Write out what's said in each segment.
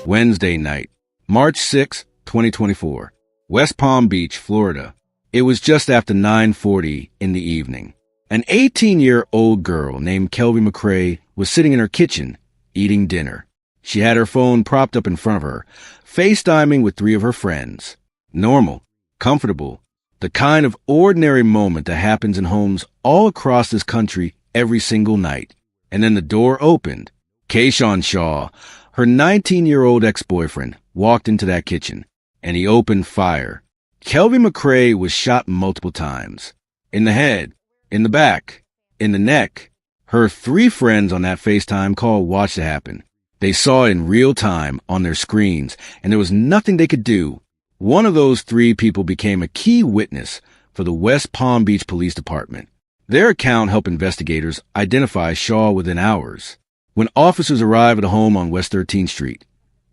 Wednesday night, March 6, 2024, West Palm Beach, Florida. It was just after 9:40 in the evening. An 18-year-old girl named Kelby McCrae was sitting in her kitchen eating dinner. She had her phone propped up in front of her, FaceTiming with 3 of her friends. Normal, comfortable, the kind of ordinary moment that happens in homes all across this country every single night. And then the door opened. Kayshawn Shaw, her 19-year-old ex-boyfriend, walked into that kitchen, and he opened fire. Kelby McCrae was shot multiple times. In the head, in the back, in the neck. Her 3 friends on that FaceTime call watched it happen. They saw it in real time on their screens, and there was nothing they could do. One of those 3 people became a key witness for the West Palm Beach Police Department. Their account helped investigators identify Shaw within hours. When officers arrived at a home on West 13th Street,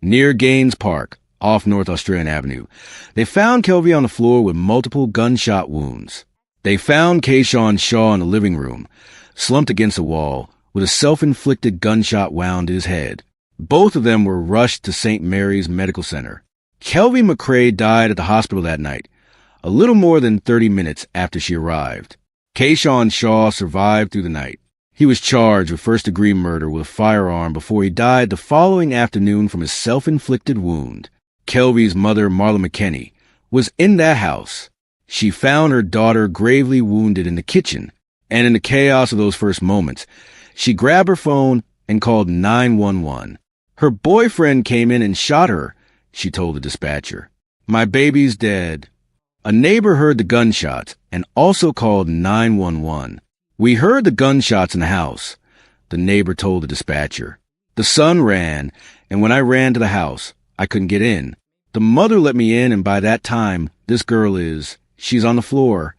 near Gaines Park, off North Australian Avenue, they found Kelby on the floor with multiple gunshot wounds. They found Kayshawn Shaw in the living room, slumped against a wall, with a self-inflicted gunshot wound in his head. Both of them were rushed to St. Mary's Medical Center. Kelby McCrae died at the hospital that night, a little more than 30 minutes after she arrived. Kayshawn Shaw survived through the night. He was charged with first-degree murder with a firearm before he died the following afternoon from his self-inflicted wound. Kelby's mother, Marla McKinney, was in that house. She found her daughter gravely wounded in the kitchen, and in the chaos of those first moments, she grabbed her phone and called 911. Her boyfriend came in and shot her, she told the dispatcher. My baby's dead. A neighbor heard the gunshots and also called 911. We heard the gunshots in the house, the neighbor told the dispatcher. The son ran, and when I ran to the house, I couldn't get in. The mother let me in, and by that time, this girl she's on the floor.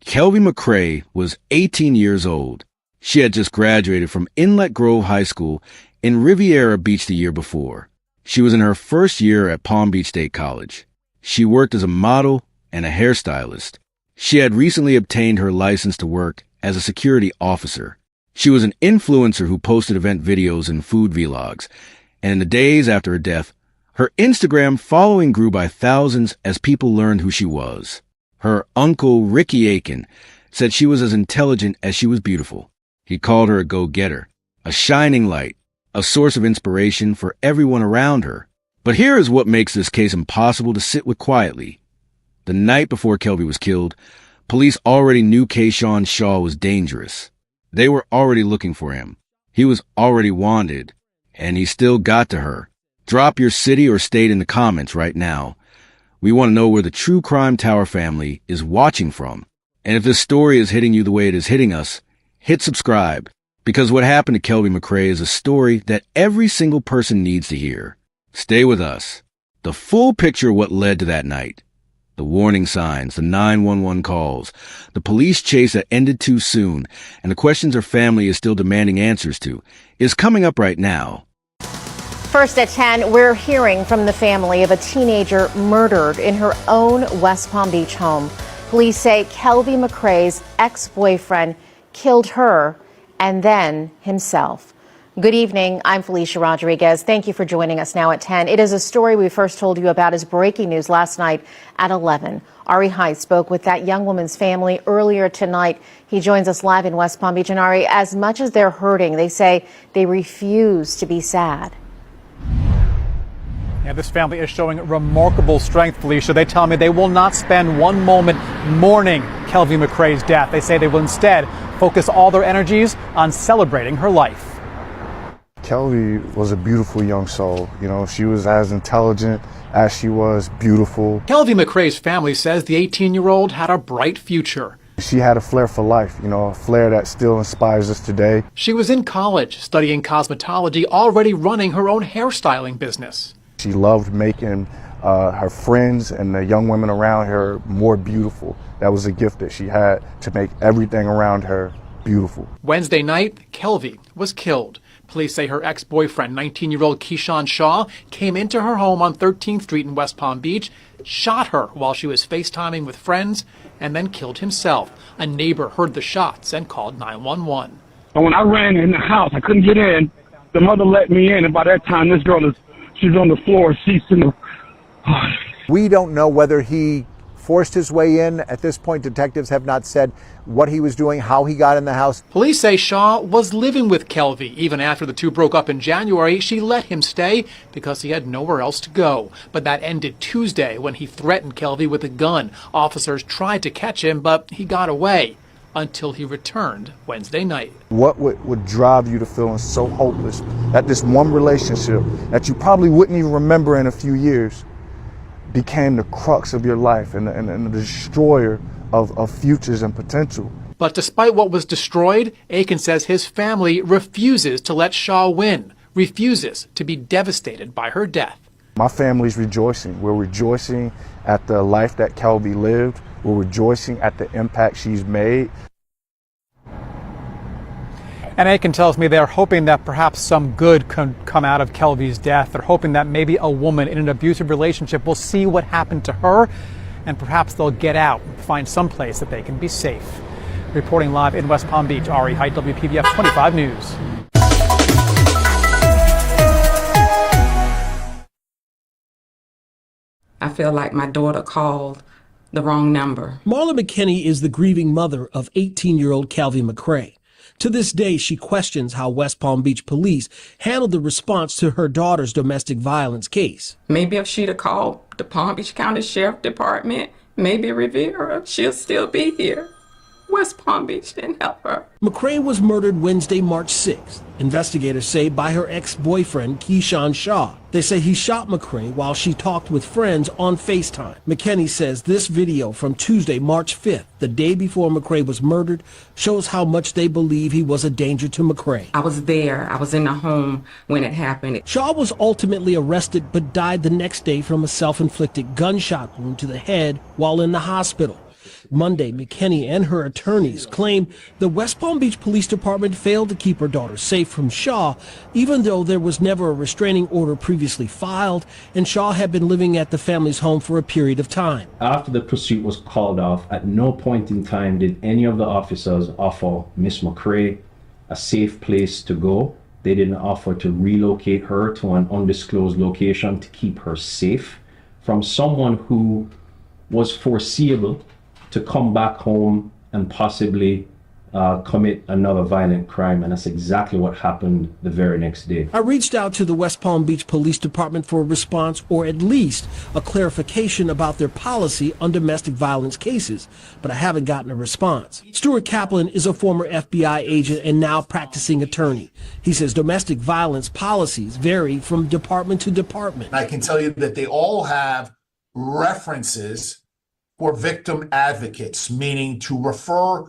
Kelby McCrae was 18 years old. She had just graduated from Inlet Grove High School in Riviera Beach the year before. She was in her first year at Palm Beach State College. She worked as a model and a hairstylist. She had recently obtained her license to work as a security officer. She was an influencer who posted event videos and food vlogs, and in the days after her death, her Instagram following grew by thousands as people learned who she was. Her uncle, Ricky Aiken, said she was as intelligent as she was beautiful. He called her a go-getter, a shining light, a source of inspiration for everyone around her. But here is what makes this case impossible to sit with quietly. The night before Kelby was killed, police already knew Kayshawn Shaw was dangerous. They were already looking for him. He was already wanted, and he still got to her. Drop your city or state in the comments right now. We want to know where the True Crime Tower family is watching from. And if this story is hitting you the way it is hitting us, hit subscribe, because what happened to Kelby McCrae is a story that every single person needs to hear. Stay with us. The full picture of what led to that night. The warning signs, the 911 calls, the police chase that ended too soon, and the questions her family is still demanding answers to, is coming up right now. First at 10, we're hearing from the family of a teenager murdered in her own West Palm Beach home. Police say Kelby McCrae's ex-boyfriend killed her and then himself. Good evening. I'm Felicia Rodriguez. Thank you for joining us now at 10. It is a story we first told you about as breaking news last night at 11. Ari Heiss spoke with that young woman's family earlier tonight. He joins us live in West Palm Beach. And Ari, as much as they're hurting, they say they refuse to be sad. Yeah, this family is showing remarkable strength, Felicia. They tell me they will not spend one moment mourning Kelby McCrae's death. They say they will instead focus all their energies on celebrating her life. Kelby was a beautiful young soul. You know, she was as intelligent as she was beautiful. Kelby McCrae's family says the 18-year-old had a bright future. She had a flair for life, you know, a flair that still inspires us today. She was in college studying cosmetology, already running her own hairstyling business. She loved making her friends and the young women around her more beautiful. That was a gift that she had, to make everything around her beautiful. Wednesday night, Kelby was killed. Police say her ex-boyfriend, 19-year-old Keyshawn Shaw, came into her home on 13th Street in West Palm Beach, shot her while she was FaceTiming with friends, and then killed himself. A neighbor heard the shots and called 911. And when I ran in the house, I couldn't get in. The mother let me in, and by that time, this girl she's on the floor, she's in the... We don't know whether he forced his way in. At this point, detectives have not said what he was doing, how he got in the house. Police say Shaw was living with Kelvy. Even after the two broke up in January, she let him stay because he had nowhere else to go. But that ended Tuesday when he threatened Kelvy with a gun. Officers tried to catch him, but he got away until he returned Wednesday night. What would drive you to feeling so hopeless that this one relationship that you probably wouldn't even remember in a few years became the crux of your life and the destroyer of futures and potential? But despite what was destroyed, Aiken says his family refuses to let Shaw win, refuses to be devastated by her death. My family's rejoicing. We're rejoicing at the life that Kelby lived. We're rejoicing at the impact she's made. And Aiken tells me they're hoping that perhaps some good can come out of Kelvy's death. They're hoping that maybe a woman in an abusive relationship will see what happened to her, and perhaps they'll get out and find some place that they can be safe. Reporting live in West Palm Beach, Ari Height, WPBF 25 News. I feel like my daughter called the wrong number. Marla McKinney is the grieving mother of 18-year-old Calvin McCray. To this day, she questions how West Palm Beach police handled the response to her daughter's domestic violence case. Maybe if she'd have called the Palm Beach County Sheriff Department, maybe Rivera, she'll still be here. West Palm Beach didn't help her. McCray was murdered Wednesday, March 6th. Investigators say by her ex-boyfriend, Keyshawn Shaw. They say he shot McCray while she talked with friends on FaceTime. McKinney says this video from Tuesday, March 5th, the day before McCray was murdered, shows how much they believe he was a danger to McCray. I was there. I was in the home when it happened. Shaw was ultimately arrested but died the next day from a self-inflicted gunshot wound to the head while in the hospital. Monday, McKinney and her attorneys claim the West Palm Beach Police Department failed to keep her daughter safe from Shaw, even though there was never a restraining order previously filed, and Shaw had been living at the family's home for a period of time. After the pursuit was called off, at no point in time did any of the officers offer Miss McCray a safe place to go. They didn't offer to relocate her to an undisclosed location to keep her safe from someone who was foreseeable to come back home and possibly commit another violent crime. And that's exactly what happened the very next day. I reached out to the West Palm Beach Police Department for a response, or at least a clarification about their policy on domestic violence cases, but I haven't gotten a response. Stuart Kaplan is a former FBI agent and now practicing attorney. He says domestic violence policies vary from department to department. I can tell you that they all have references for victim advocates, meaning to refer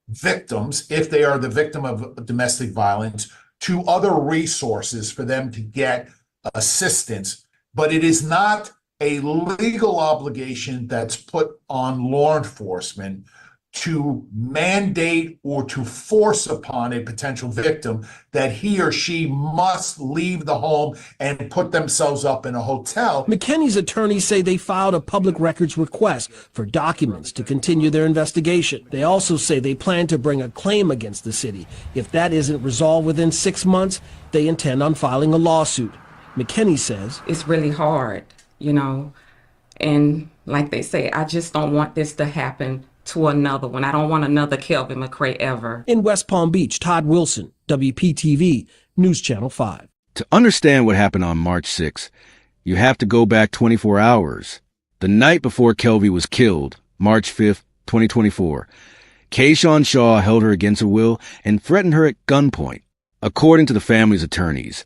victims, if they are the victim of domestic violence, to other resources for them to get assistance. But it is not a legal obligation that's put on law enforcement to mandate or to force upon a potential victim that he or she must leave the home and put themselves up in a hotel. McKinney's attorneys say they filed a public records request for documents to continue their investigation. They also say they plan to bring a claim against the city. If that isn't resolved within 6 months, they intend on filing a lawsuit. McKinney says, it's really hard, you know, and like they say, I just don't want this to happen to another one. I don't want another Kelvin McCray ever. In West Palm Beach, Todd Wilson, WPTV, News Channel 5. To understand what happened on March 6th, you have to go back 24 hours. The night before Kelvy was killed, March 5th, 2024, Keyshawn Shaw held her against her will and threatened her at gunpoint. According to the family's attorneys,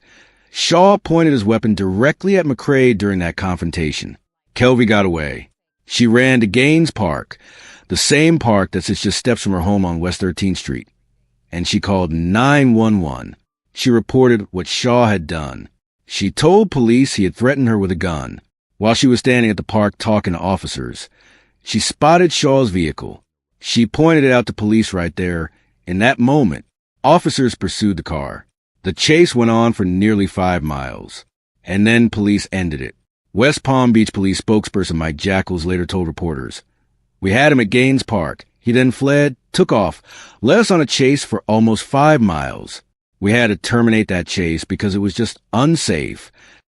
Shaw pointed his weapon directly at McCray during that confrontation. Kelvy got away. She ran to Gaines Park, the same park that sits just steps from her home on West 13th Street, and she called 911. She reported what Shaw had done. She told police he had threatened her with a gun. While she was standing at the park talking to officers, she spotted Shaw's vehicle. She pointed it out to police right there. In that moment, officers pursued the car. The chase went on for nearly 5 miles, and then police ended it. West Palm Beach Police spokesperson Mike Jackals later told reporters, "We had him at Gaines Park. He then fled, took off, led us on a chase for almost 5 miles. We had to terminate that chase because it was just unsafe.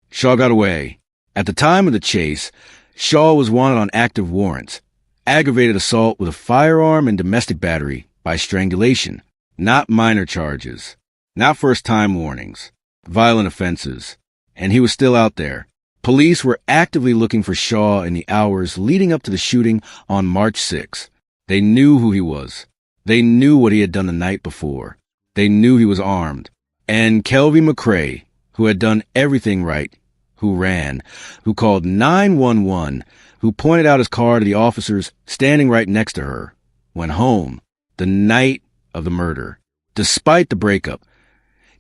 Shaw got away. At the time of the chase, Shaw was wanted on active warrants, aggravated assault with a firearm and domestic battery by strangulation, not minor charges, not first-time warnings, violent offenses, and he was still out there. Police were actively looking for Shaw in the hours leading up to the shooting on March 6. They knew who he was. They knew what he had done the night before. They knew he was armed. And Kelvie McCrae, who had done everything right, who ran, who called 911, who pointed out his car to the officers standing right next to her, went home the night of the murder. Despite the breakup,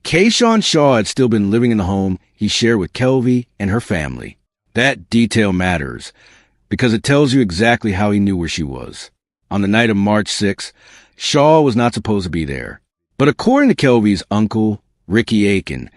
Kayshawn Shaw had still been living in the home he shared with Kelvie and her family. That detail matters because it tells you exactly how he knew where she was. On the night of March 6, Shaw was not supposed to be there. But according to Kelvie's uncle, Ricky Aiken,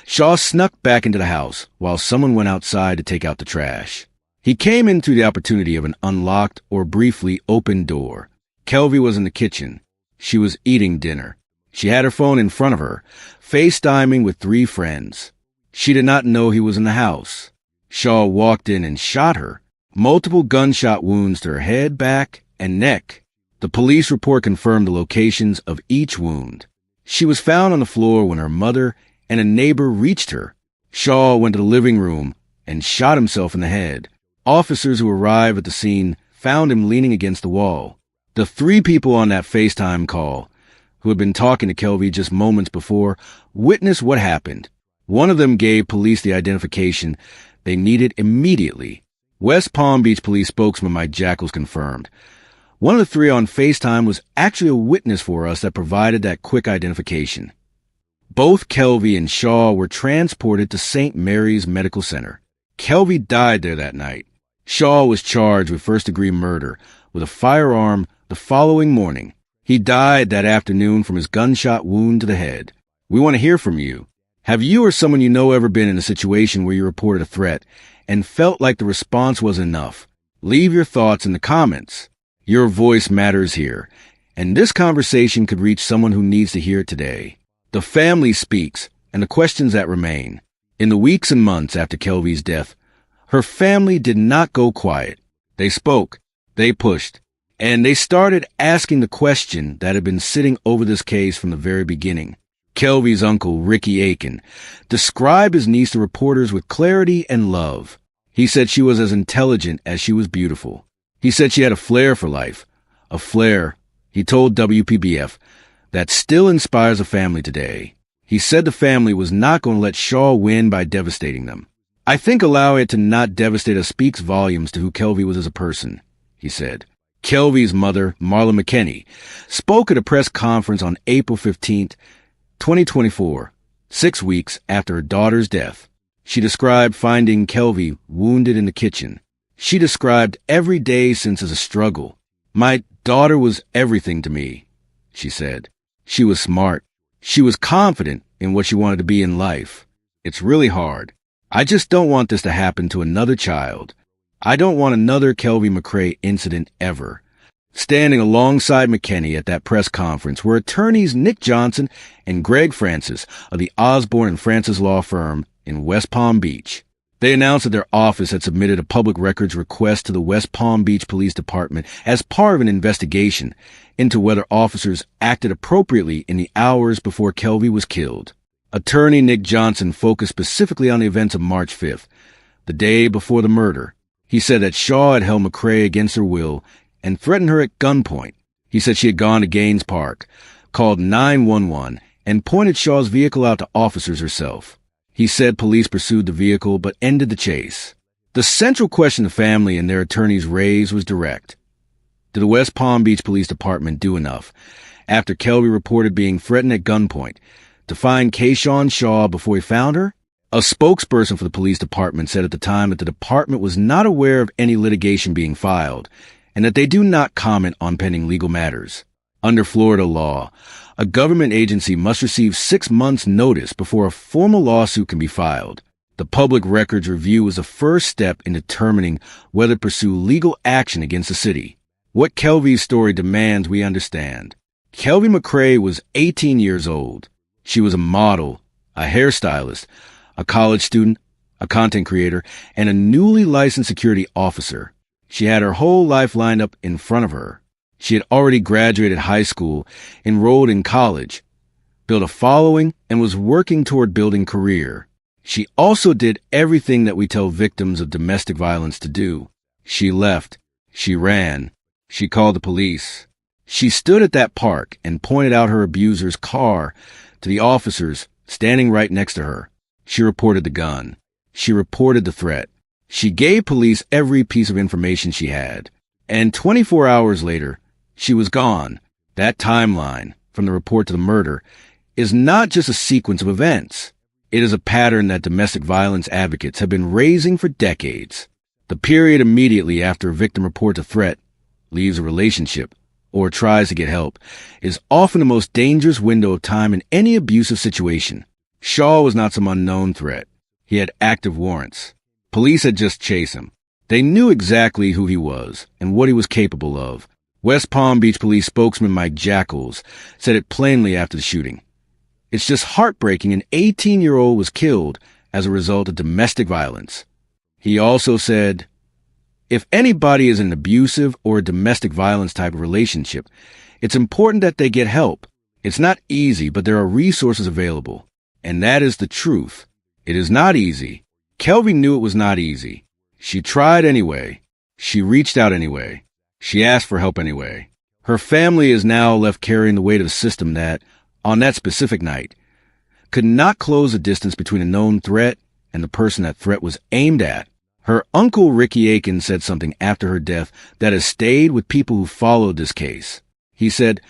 Shaw snuck back into the house while someone went outside to take out the trash. He came in through the opportunity of an unlocked or briefly open door. Kelvie was in the kitchen. She was eating dinner. She had her phone in front of her, FaceTiming with 3 friends. She did not know he was in the house. Shaw walked in and shot her. Multiple gunshot wounds to her head, back, and neck. The police report confirmed the locations of each wound. She was found on the floor when her mother and a neighbor reached her. Shaw went to the living room and shot himself in the head. Officers who arrived at the scene found him leaning against the wall. The 3 people on that FaceTime call, who had been talking to Kelvie just moments before, witnessed what happened. One of them gave police the identification they needed immediately. West Palm Beach Police spokesman Mike Jackals confirmed. One of the 3 on FaceTime was actually a witness for us that provided that quick identification. Both Kelvie and Shaw were transported to St. Mary's Medical Center. Kelvie died there that night. Shaw was charged with first-degree murder with a firearm the following morning. He died that afternoon from his gunshot wound to the head. We want to hear from you. Have you or someone you know ever been in a situation where you reported a threat and felt like the response was enough? Leave your thoughts in the comments. Your voice matters here, and this conversation could reach someone who needs to hear it today. The family speaks, and the questions that remain. In the weeks and months after Kelvie's death, her family did not go quiet. They spoke, they pushed, and they started asking the question that had been sitting over this case from the very beginning. Kelvie's uncle, Ricky Aiken, described his niece to reporters with clarity and love. He said she was as intelligent as she was beautiful. He said she had a flair for life, a flair, he told WPBF, that still inspires a family today. He said the family was not going to let Shaw win by devastating them. I think allowing it to not devastate us speaks volumes to who Kelvie was as a person, he said. Kelvie's mother, Marla McKinney, spoke at a press conference on April 15, 2024, 6 weeks after her daughter's death. She described finding Kelvie wounded in the kitchen. She described every day since as a struggle. My daughter was everything to me, she said. She was smart. She was confident in what she wanted to be in life. It's really hard. I just don't want this to happen to another child. I don't want another Kelvie McCrae incident ever. Standing alongside McKinney at that press conference were attorneys Nick Johnson and Greg Francis of the Osborne and Francis law firm in West Palm Beach. They announced that their office had submitted a public records request to the West Palm Beach Police Department as part of an investigation into whether officers acted appropriately in the hours before Kelvie was killed. Attorney Nick Johnson focused specifically on the events of March 5th, the day before the murder. He said that Shaw had held McCrae against her will and threatened her at gunpoint. He said she had gone to Gaines Park, called 911, and pointed Shaw's vehicle out to officers herself. He said police pursued the vehicle but ended the chase. The central question the family and their attorneys raised was direct. Did the West Palm Beach Police Department do enough, after Kelvie reported being threatened at gunpoint, to find Kayshawn Shaw before he found her? A spokesperson for the police department said at the time that the department was not aware of any litigation being filed, and that they do not comment on pending legal matters. Under Florida law, a government agency must receive 6 months' notice before a formal lawsuit can be filed. The Public Records Review is the first step in determining whether to pursue legal action against the city. What Kelvy's story demands we understand. Kelvy McCrae was 18 years old. She was a model, a hairstylist, a college student, a content creator, and a newly licensed security officer. She had her whole life lined up in front of her. She had already graduated high school, enrolled in college, built a following, and was working toward building a career. She also did everything that we tell victims of domestic violence to do. She left. She ran. She called the police. She stood at that park and pointed out her abuser's car to the officers standing right next to her. She reported the gun. She reported the threat. She gave police every piece of information she had. And 24 hours later, she was gone. That timeline, from the report to the murder, is not just a sequence of events. It is a pattern that domestic violence advocates have been raising for decades. The period immediately after a victim reports a threat, leaves a relationship, or tries to get help, is often the most dangerous window of time in any abusive situation. Shaw was not some unknown threat. He had active warrants. Police had just chased him. They knew exactly who he was and what he was capable of. West Palm Beach Police spokesman Mike Jackals said it plainly after the shooting. It's just heartbreaking an 18-year-old was killed as a result of domestic violence. He also said, if anybody is in an abusive or a domestic violence type of relationship, it's important that they get help. It's not easy, but there are resources available. And that is the truth. It is not easy. Kelvy knew it was not easy. She tried anyway. She reached out anyway. She asked for help anyway. Her family is now left carrying the weight of a system that, on that specific night, could not close the distance between a known threat and the person that threat was aimed at. Her uncle Ricky Aiken said something after her death that has stayed with people who followed this case. He said,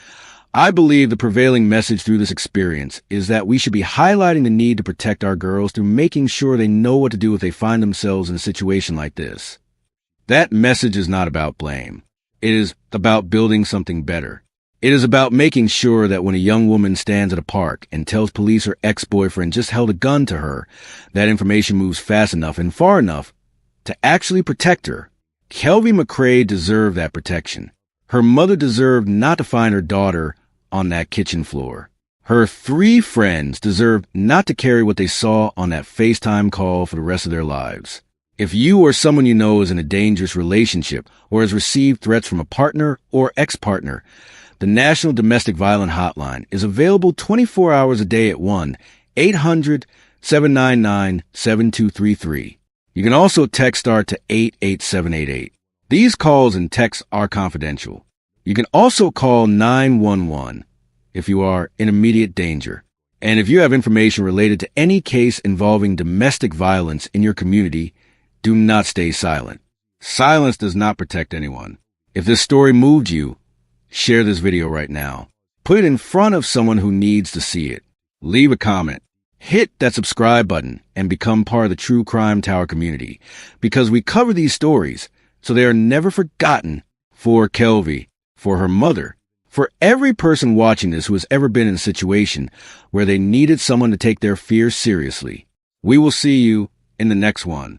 I believe the prevailing message through this experience is that we should be highlighting the need to protect our girls through making sure they know what to do if they find themselves in a situation like this. That message is not about blame. It is about building something better. It is about making sure that when a young woman stands at a park and tells police her ex-boyfriend just held a gun to her, that information moves fast enough and far enough to actually protect her. Kelvy McCrae deserved that protection. Her mother deserved not to find her daughter on that kitchen floor. Her 3 friends deserved not to carry what they saw on that FaceTime call for the rest of their lives. If you or someone you know is in a dangerous relationship or has received threats from a partner or ex-partner, the National Domestic Violence Hotline is available 24 hours a day at 1-800-799-7233. You can also text STAR to 88788. These calls and texts are confidential. You can also call 911 if you are in immediate danger. And if you have information related to any case involving domestic violence in your community, do not stay silent. Silence does not protect anyone. If this story moved you, share this video right now. Put it in front of someone who needs to see it. Leave a comment. Hit that subscribe button and become part of the True Crime Tower community, because we cover these stories so they are never forgotten. For Kelvy, for her mother, for every person watching this who has ever been in a situation where they needed someone to take their fears seriously. We will see you in the next one.